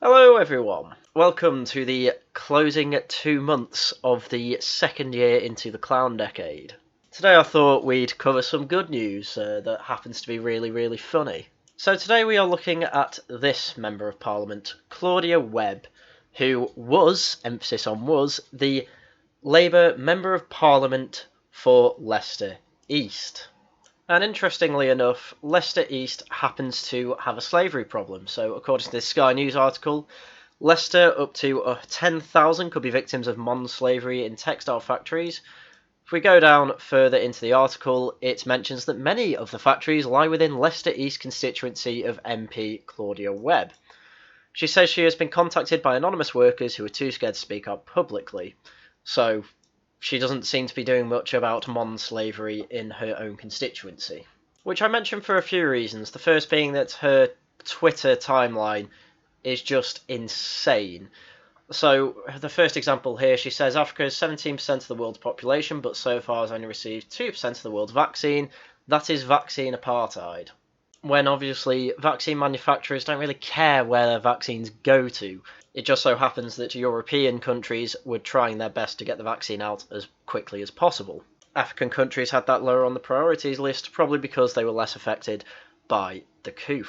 Hello everyone, welcome to the closing 2 months of the second year into the clown decade. Today I thought we'd cover some good news that happens to be really funny. So today we are looking at this Member of Parliament, Claudia Webb, who was, emphasis on was, the Labour Member of Parliament for Leicester East. And interestingly enough, Leicester East happens to have a slavery problem. So according to this Sky News article, Leicester up to 10,000 could be victims of modern slavery in textile factories. If we go down further into the article, it mentions that many of the factories lie within Leicester East constituency of MP Claudia Webb. She says she has been contacted by anonymous workers who are too scared to speak up publicly. So she doesn't seem to be doing much about modern slavery in her own constituency. Which I mention for a few reasons. The first being that her Twitter timeline is just insane. So, the first example here, she says Africa is 17% of the world's population, but so far has only received 2% of the world's vaccine. That is vaccine apartheid. When obviously vaccine manufacturers don't really care where their vaccines go to. It just so happens that European countries were trying their best to get the vaccine out as quickly as possible. African countries had that lower on the priorities list, probably because they were less affected by the coup.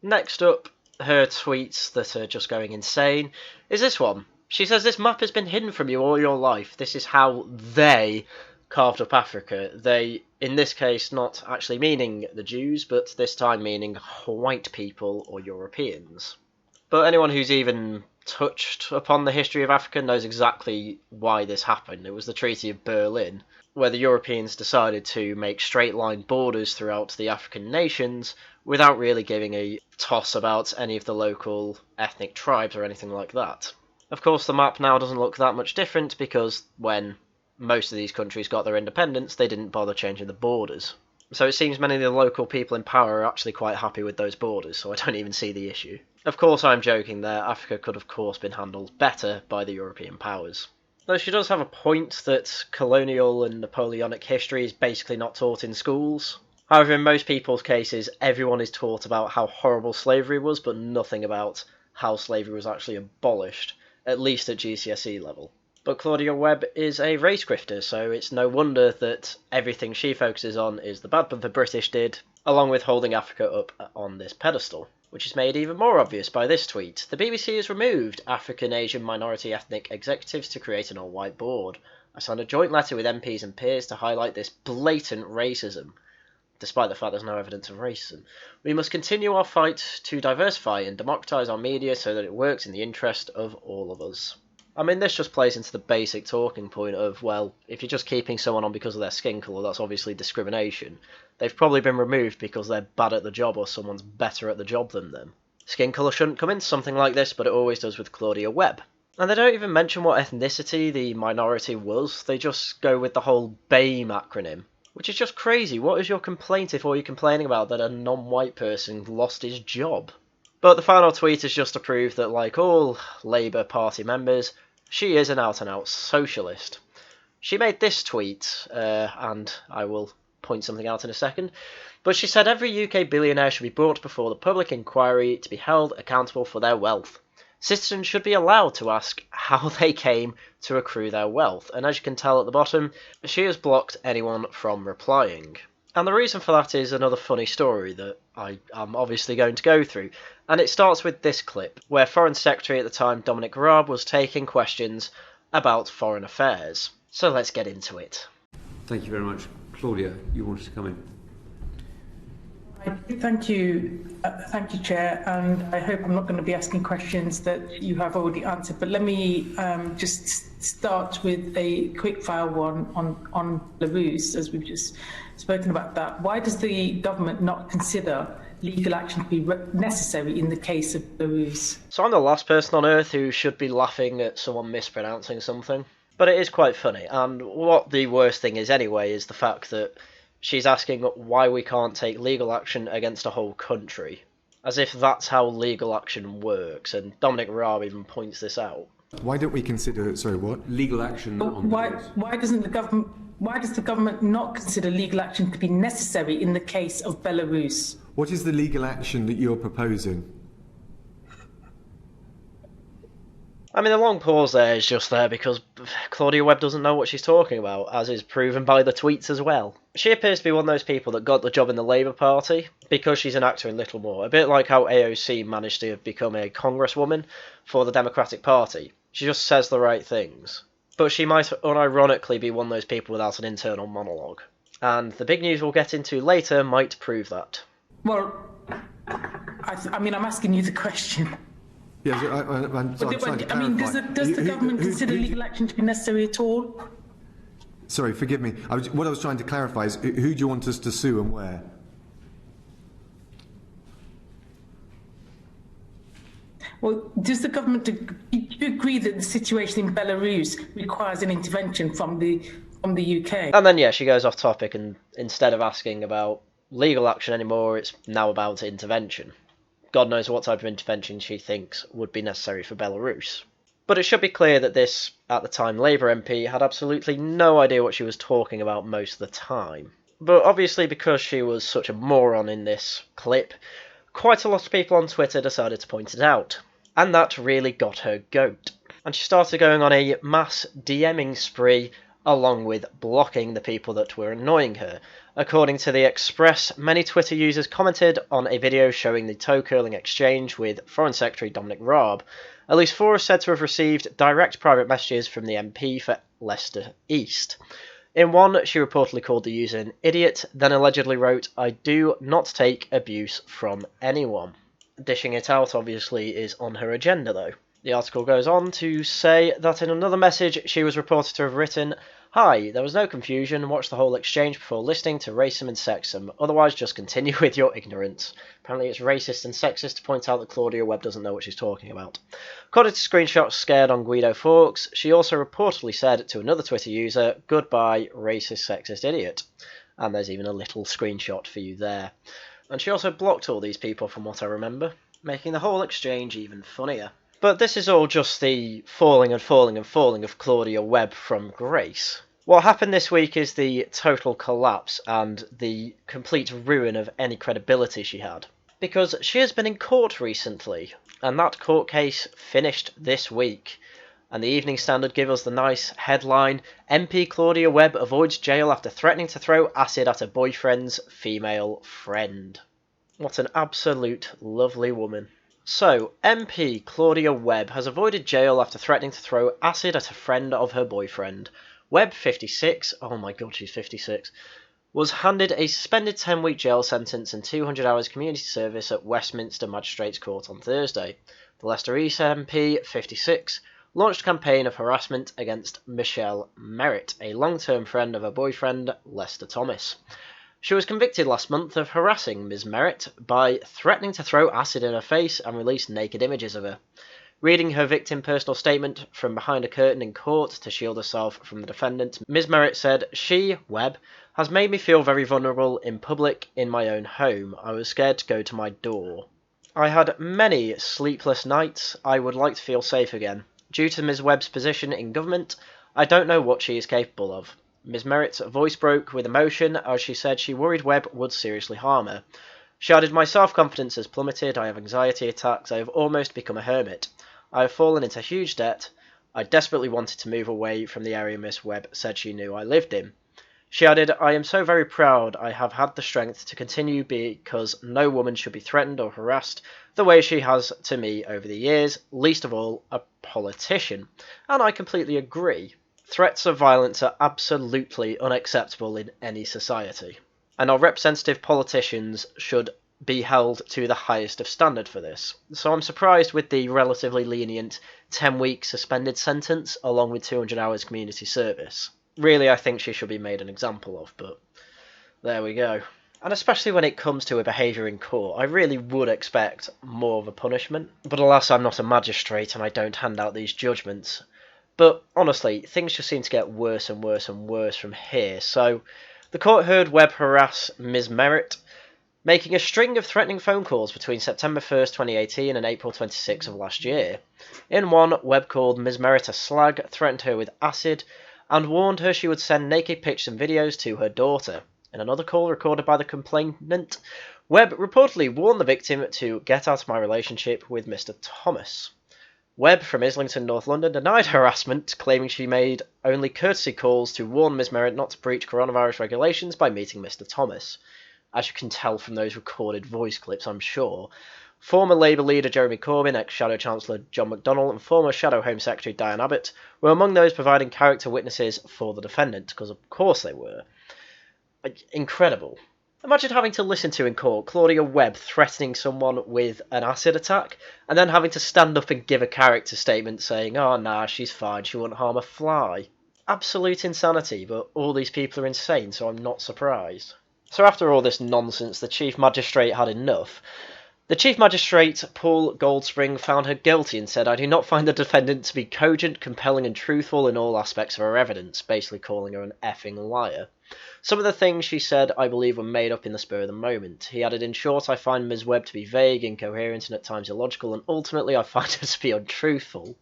Next up, her tweets that are just going insane is this one. She says this map has been hidden from you all your life. This is how they carved up Africa. They, in this case, not actually meaning the Jews, but this time meaning white people or Europeans. But anyone who's even touched upon the history of Africa knows exactly why this happened. It was the Treaty of Berlin, where the Europeans decided to make straight-line borders throughout the African nations without really giving a toss about any of the local ethnic tribes or anything like that. Of course, the map now doesn't look that much different because when most of these countries got their independence, they didn't bother changing the borders. So it seems many of the local people in power are actually quite happy with those borders, so I don't even see the issue. Of course, I'm joking there. Africa could of course been handled better by the European powers. Though she does have a point that colonial and Napoleonic history is basically not taught in schools. However, in most people's cases, everyone is taught about how horrible slavery was, but nothing about how slavery was actually abolished, at least at GCSE level. But Claudia Webb is a race grifter, so it's no wonder that everything she focuses on is the bad that the British did, along with holding Africa up on this pedestal. Which is made even more obvious by this tweet. The BBC has removed African Asian minority ethnic executives to create an all-white board. I signed a joint letter with MPs and peers to highlight this blatant racism, despite the fact there's no evidence of racism. We must continue our fight to diversify and democratise our media so that it works in the interest of all of us. I mean, this just plays into the basic talking point of, well, if you're just keeping someone on because of their skin colour, that's obviously discrimination. They've probably been removed because they're bad at the job or someone's better at the job than them. Skin colour shouldn't come into something like this, but it always does with Claudia Webb. And they don't even mention what ethnicity the minority was, they just go with the whole BAME acronym. Which is just crazy. What is your complaint if all you're complaining about that a non-white person lost his job? But the final tweet is just to prove that, like all Labour Party members, she is an out-and-out socialist. She made this tweet, and I will point something out in a second, but she said every UK billionaire should be brought before the public inquiry to be held accountable for their wealth. Citizens should be allowed to ask how they came to accrue their wealth, and as you can tell at the bottom, she has blocked anyone from replying. And the reason for that is another funny story that I am obviously going to go through, and it starts with this clip, where Foreign Secretary at the time, Dominic Raab, was taking questions about foreign affairs. So let's get into it. Thank you very much. Claudia, you wanted to come in. Thank you, Chair, and I hope I'm not going to be asking questions that you have already answered, but let me just start with a quick fire one on Belarus, as we've just spoken about that. Why does the government not consider legal action to be necessary in the case of Belarus? So I'm the last person on earth who should be laughing at someone mispronouncing something, but it is quite funny, and what the worst thing is anyway is the fact that she's asking why we can't take legal action against a whole country, as if that's how legal action works, and Dominic Raab even points this out. Why don't we consider, sorry, what? Legal action on why does the government not consider legal action to be necessary in the case of Belarus? What is the legal action that you're proposing? I mean, the long pause there is just there because Claudia Webb doesn't know what she's talking about, as is proven by the tweets as well. She appears to be one of those people that got the job in the Labour Party because she's an actor in Little More, a bit like how AOC managed to become a congresswoman for the Democratic Party. She just says the right things. But she might unironically be one of those people without an internal monologue. And the big news we'll get into later might prove that. Well, I mean, I'm asking you the question. Yes, I'm trying to clarify. Does the government consider legal action to be necessary at all? Sorry, forgive me. What I was trying to clarify is who do you want us to sue and where? Well, does the government do you agree that the situation in Belarus requires an intervention from the UK? And then, yeah, she goes off topic, and instead of asking about legal action anymore, it's now about intervention. God knows what type of intervention she thinks would be necessary for Belarus. But it should be clear that this, at the time, Labour MP had absolutely no idea what she was talking about most of the time. But obviously, because she was such a moron in this clip, quite a lot of people on Twitter decided to point it out. And that really got her goat. And she started going on a mass DMing spree, along with blocking the people that were annoying her. According to The Express, many Twitter users commented on a video showing the toe-curling exchange with Foreign Secretary Dominic Raab. At least 4 are said to have received direct private messages from the MP for Leicester East. In one, she reportedly called the user an idiot, then allegedly wrote, "I do not take abuse from anyone." Dishing it out, obviously, is on her agenda, though. The article goes on to say that in another message, she was reported to have written, "Hi, there was no confusion. Watch the whole exchange before listening to racism and sexism. Otherwise, just continue with your ignorance." Apparently, it's racist and sexist to point out that Claudia Webb doesn't know what she's talking about. According to screenshots scared on Guido Fawkes, she also reportedly said to another Twitter user, "Goodbye, racist, sexist idiot." And there's even a little screenshot for you there. And she also blocked all these people from what I remember, making the whole exchange even funnier. But this is all just the falling and falling and falling of Claudia Webb from grace. What happened this week is the total collapse and the complete ruin of any credibility she had. Because she has been in court recently, and that court case finished this week. And the Evening Standard give us the nice headline, "MP Claudia Webb avoids jail after threatening to throw acid at her boyfriend's female friend." What an absolute lovely woman. So, MP Claudia Webb has avoided jail after threatening to throw acid at a friend of her boyfriend. Webb, 56, oh my god, she's 56, was handed a suspended 10-week jail sentence and 200 hours community service at Westminster Magistrates Court on Thursday. The Leicester East MP, 56, launched a campaign of harassment against Michelle Merritt, a long-term friend of her boyfriend, Lester Thomas. She was convicted last month of harassing Ms. Merritt by threatening to throw acid in her face and release naked images of her. Reading her victim personal statement from behind a curtain in court to shield herself from the defendant, Ms. Merritt said, "She, Webb, has made me feel very vulnerable in public in my own home. I was scared to go to my door. I had many sleepless nights. I would like to feel safe again. Due to Ms. Webb's position in government, I don't know what she is capable of." Ms. Merritt's voice broke with emotion as she said she worried Webb would seriously harm her. She added, "My self-confidence has plummeted, I have anxiety attacks, I have almost become a hermit. I have fallen into huge debt. I desperately wanted to move away from the area Miss Webb said she knew I lived in." She added, "I am so very proud I have had the strength to continue because no woman should be threatened or harassed the way she has to me over the years, least of all a politician." And I completely agree. Threats of violence are absolutely unacceptable in any society, and our representative politicians should be held to the highest of standard for this. So I'm surprised with the relatively lenient 10-week suspended sentence along with 200 hours community service. Really, I think she should be made an example of, but there we go. And especially when it comes to her behaviour in court, I really would expect more of a punishment. But alas, I'm not a magistrate and I don't hand out these judgments. But honestly, things just seem to get worse and worse and worse from here. So, the court heard Webb harass Ms. Merritt, making a string of threatening phone calls between September 1st, 2018 and April 26th of last year. In one, Webb called Ms. Merritt a slag, threatened her with acid, and warned her she would send naked pictures and videos to her daughter. In another call recorded by the complainant, Webb reportedly warned the victim to get out of my relationship with Mr. Thomas. Webb from Islington, North London, denied harassment, claiming she made only courtesy calls to warn Ms Merritt not to breach coronavirus regulations by meeting Mr Thomas. As you can tell from those recorded voice clips, I'm sure. Former Labour leader Jeremy Corbyn, ex-Shadow Chancellor John McDonnell and former Shadow Home Secretary Diane Abbott were among those providing character witnesses for the defendant, because of course they were. Incredible. Imagine having to listen to in court Claudia Webb threatening someone with an acid attack, and then having to stand up and give a character statement saying, "Oh, nah, she's fine, she wouldn't harm a fly." Absolute insanity, but all these people are insane, so I'm not surprised. So after all this nonsense, the Chief Magistrate had enough. The Chief Magistrate, Paul Goldspring, found her guilty and said, "I do not find the defendant to be cogent, compelling and truthful in all aspects of her evidence," basically calling her an effing liar. Some of the things she said, I believe, were made up in the spur of the moment. He added, "In short, I find Ms Webb to be vague, incoherent and at times illogical, and ultimately I find her to be untruthful."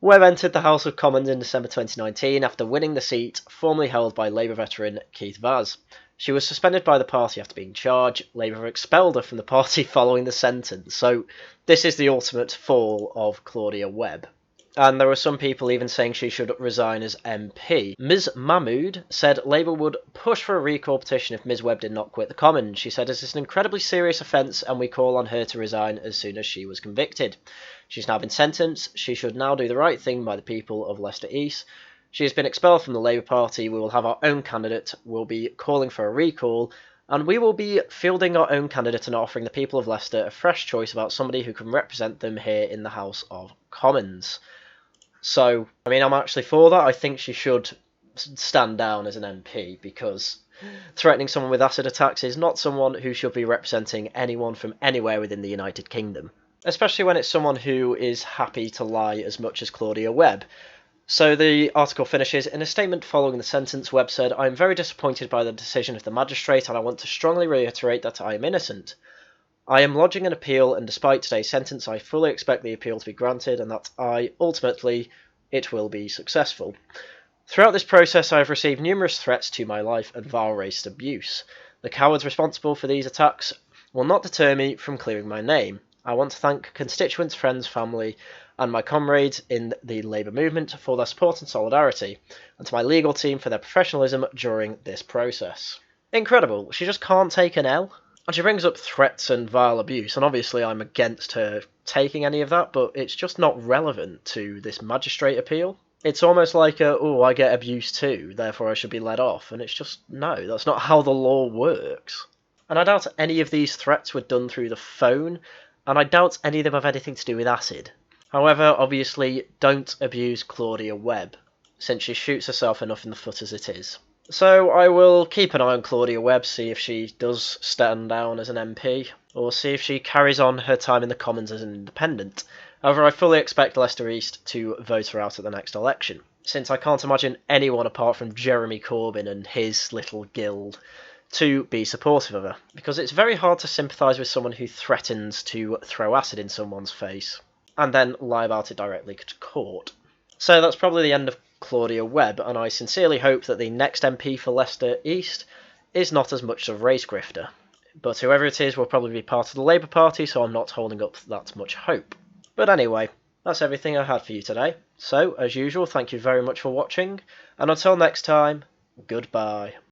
Webb entered the House of Commons in December 2019 after winning the seat formerly held by Labour veteran Keith Vaz. She was suspended by the party after being charged. Labour expelled her from the party following the sentence. So this is the ultimate fall of Claudia Webb. And there were some people even saying she should resign as MP. Ms Mahmood said Labour would push for a recall petition if Ms Webb did not quit the Commons. She said this is an incredibly serious offence and we call on her to resign as soon as she was convicted. She's now been sentenced. She should now do the right thing by the people of Leicester East. She has been expelled from the Labour Party. We will have our own candidate. We'll be calling for a recall. And we will be fielding our own candidate and offering the people of Leicester a fresh choice about somebody who can represent them here in the House of Commons. So, I mean, I'm actually for that. I think she should stand down as an MP because threatening someone with acid attacks is not someone who should be representing anyone from anywhere within the United Kingdom. Especially when it's someone who is happy to lie as much as Claudia Webb. So the article finishes, "In a statement following the sentence, Webb said, I am very disappointed by the decision of the magistrate and I want to strongly reiterate that I am innocent. I am lodging an appeal and despite today's sentence I fully expect the appeal to be granted and that ultimately it will be successful. Throughout this process I have received numerous threats to my life and vile racist abuse. The cowards responsible for these attacks will not deter me from clearing my name. I want to thank constituents, friends, family and my comrades in the Labour movement for their support and solidarity, and to my legal team for their professionalism during this process." Incredible. She just can't take an L. And she brings up threats and vile abuse, and obviously I'm against her taking any of that, but it's just not relevant to this magistrate appeal. It's almost like I get abused too, therefore I should be let off, and it's just, no, that's not how the law works. And I doubt any of these threats were done through the phone, and I doubt any of them have anything to do with acid. However, obviously, don't abuse Claudia Webb, since she shoots herself enough in the foot as it is. So I will keep an eye on Claudia Webb, see if she does stand down as an MP, or see if she carries on her time in the Commons as an independent. However, I fully expect Leicester East to vote her out at the next election, since I can't imagine anyone apart from Jeremy Corbyn and his little guild to be supportive of her, because it's very hard to sympathise with someone who threatens to throw acid in someone's face and then lie about it directly to court. So that's probably the end of Claudia Webb, and I sincerely hope that the next MP for Leicester East is not as much of a race grifter. But whoever it is will probably be part of the Labour Party, so I'm not holding up that much hope. But anyway, that's everything I had for you today. So, as usual, thank you very much for watching, and until next time, goodbye.